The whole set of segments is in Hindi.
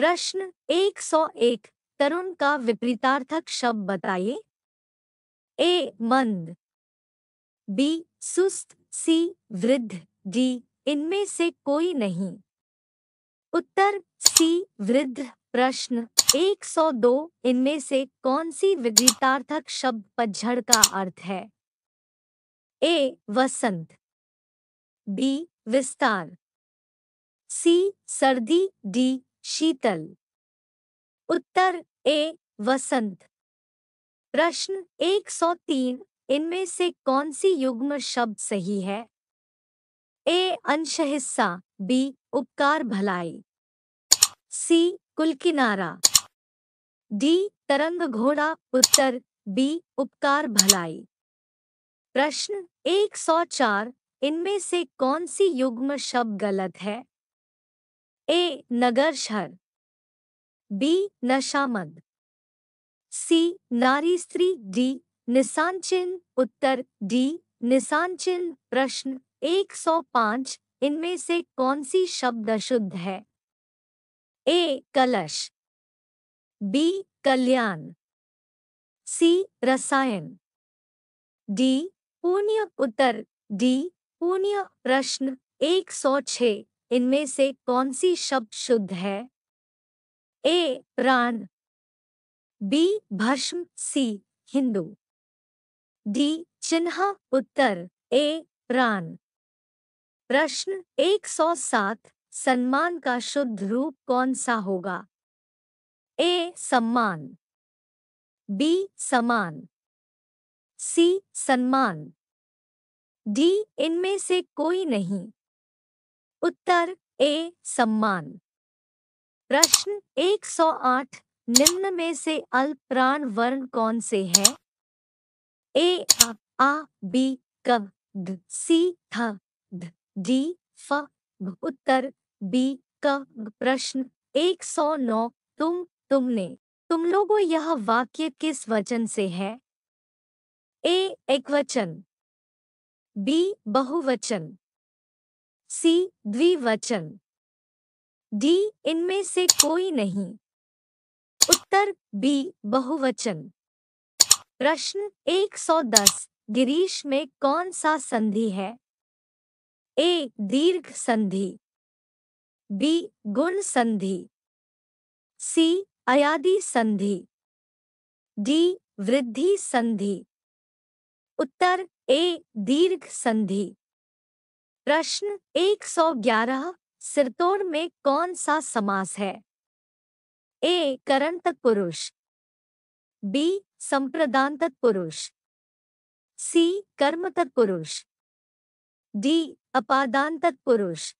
प्रश्न 101 तरुण का विपरीतार्थक शब्द बताइए। ए मंद, बी सुस्त, सी वृद्ध, डी इनमें से कोई नहीं। उत्तर सी वृद्ध। प्रश्न 102 इनमें से कौन सी विपरीतार्थक शब्द पतझड़ का अर्थ है? ए वसंत, बी विस्तार, सी सर्दी, डी शीतल। उत्तर ए वसंत। प्रश्न 103 इनमें से कौन सी युग्म शब्द सही है? ए अंश हिस्सा, बी उपकार भलाई, सी कुलकिनारा, डी तरंग घोड़ा। उत्तर बी उपकार भलाई। प्रश्न 104 इनमें से कौन सी युग्म शब्द गलत है? ए नगर शहर, बी नशामद, सी नारी स्त्री, डी निशान चिन्ह। उत्तर डी निशान चिन्ह। प्रश्न 105 इनमें से कौन सी शब्द अशुद्ध है? ए कलश, बी कल्याण, सी रसायन, डी पुण्य। उत्तर डी पुण्य। प्रश्न 106 इनमें से कौन सी शब्द शुद्ध है? ए प्राण, बी भस्म, सी हिंदू, डी चिन्ह। उत्तर ए प्राण। प्रश्न 107 सम्मान का शुद्ध रूप कौन सा होगा? ए सम्मान, बी समान, सी सम्मान, डी इनमें से कोई नहीं। उत्तर ए सम्मान। प्रश्न 108 निम्न में से अल्प प्राण वर्ण कौन से हैं? ए आ बी क द, सी थ द, डी फ ग। उत्तर बी क ग। प्रश्न 109 तुमने, तुम लोगों यह वाक्य किस वचन से है? ए एकवचन, बी बहुवचन, सी द्विवचन, डी इनमें से कोई नहीं। उत्तर बी बहुवचन। प्रश्न 110 गिरीश में कौन सा संधि है? ए दीर्घ संधि, बी गुण संधि, सी अयादि संधि, डी वृद्धि संधि। उत्तर ए दीर्घ संधि। प्रश्न 111 सिरतोड़ में कौन सा समास है? ए करंतक पुरुष, बी संप्रदानतक पुरुष, सी कर्मतक पुरुष, डी अपादानतक पुरुष।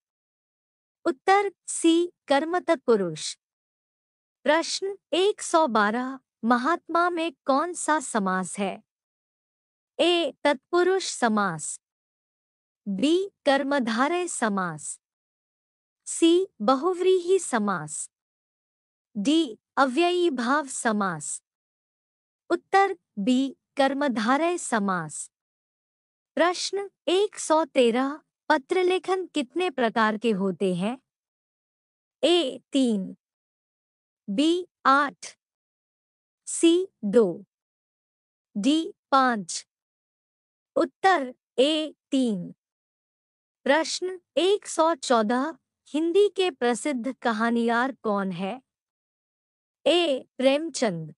उत्तर सी कर्मतक पुरुष। प्रश्न 112 महात्मा में कौन सा समास है? ए तत्पुरुष समास, बी कर्मधारय समास, सी बहुव्रीहि समास, डी अव्ययी भाव समास। उत्तर बी कर्मधारय समास। प्रश्न 113 पत्र लेखन कितने प्रकार के होते हैं? ए 3, बी 8, सी 2, डी 5। उत्तर ए 3। प्रश्न 114 हिंदी के प्रसिद्ध कहानियार कौन है? ए प्रेमचंद,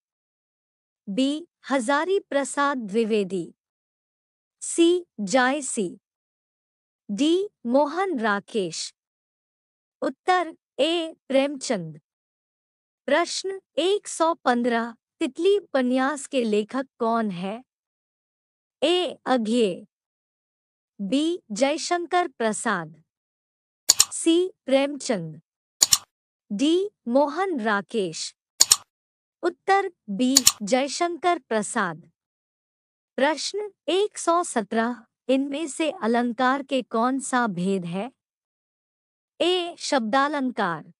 बी हजारी प्रसाद द्विवेदी, सी जायसी, डी मोहन राकेश। उत्तर ए प्रेमचंद। प्रश्न 115 तितली उपन्यास के लेखक कौन है? ए अघेय, बी जयशंकर प्रसाद, सी प्रेमचंद, डी मोहन राकेश। उत्तर बी जयशंकर प्रसाद। प्रश्न 117 इनमें से अलंकार के कौन सा भेद है? ए शब्दालंकार,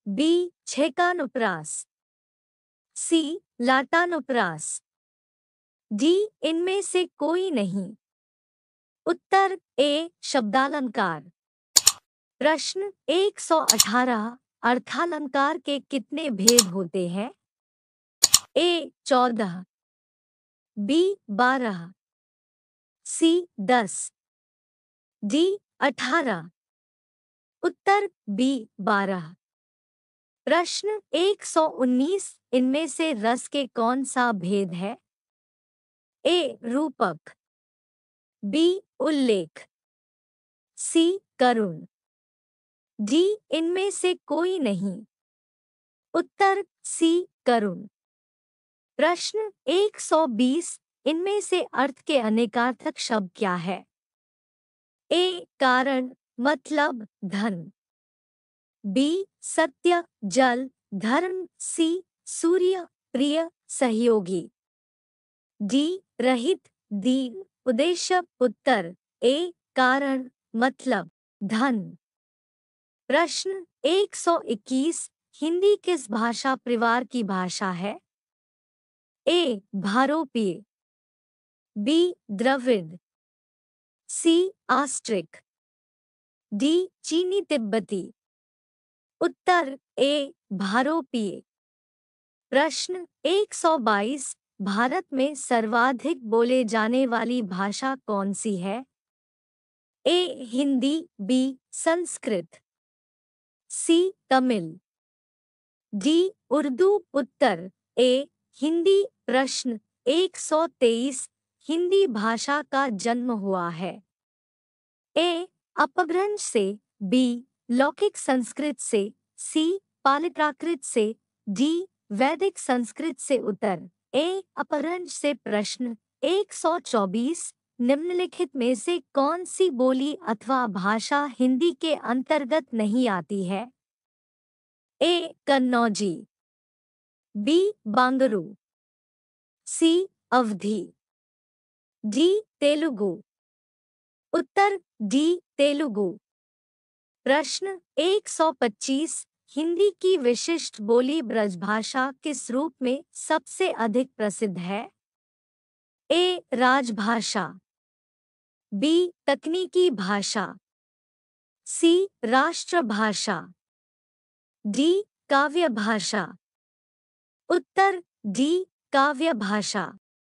बी छेकानुप्रास, सी लाटानुप्रास, डी इनमें से कोई नहीं। उत्तर ए शब्दालंकार। प्रश्न 118 अर्थालंकार के कितने भेद होते हैं? ए 14, बी 12, सी 10, डी 18। उत्तर बी 12। प्रश्न 119, इनमें से रस के कौन सा भेद है? ए रूपक, बी उल्लेख, सी करुण, डी इनमें से कोई नहीं। उत्तर सी करुण। प्रश्न 120, इनमें से अर्थ के अनेकार्थक शब्द क्या है? ए कारण मतलब धन, बी सत्य जल धर्म, सी सूर्य प्रिय सहयोगी, डी रहित दीन उद्देश्य। उत्तर ए कारण मतलब धन। प्रश्न 121, हिंदी किस भाषा परिवार की भाषा है? ए भारोपीय, बी द्रविड़, सी आस्ट्रिक, डी चीनी तिब्बती। उत्तर ए भारोपीय। प्रश्न 122, भारत में सर्वाधिक बोले जाने वाली भाषा कौन सी है? ए हिंदी, बी संस्कृत, सी तमिल, डी उर्दू। उत्तर ए हिंदी। प्रश्न 123, हिंदी भाषा का जन्म हुआ है? ए अपभ्रंश से, बी लौकिक संस्कृत से, सी पाली प्राकृत से, डी वैदिक संस्कृत से। उत्तर ए अपभ्रंश से। प्रश्न 124, निम्नलिखित में से कौन सी बोली अथवा भाषा हिंदी के अंतर्गत नहीं आती है? ए कन्नौजी, बी बांगरू, सी अवधी, डी तेलुगु। उत्तर डी तेलुगु। प्रश्न 125, हिंदी की विशिष्ट बोली ब्रजभाषा किस रूप में सबसे अधिक प्रसिद्ध है? ए राजभाषा, बी तकनीकी भाषा, सी राष्ट्रभाषा, डी काव्य भाषा। उत्तर डी काव्य भाषा।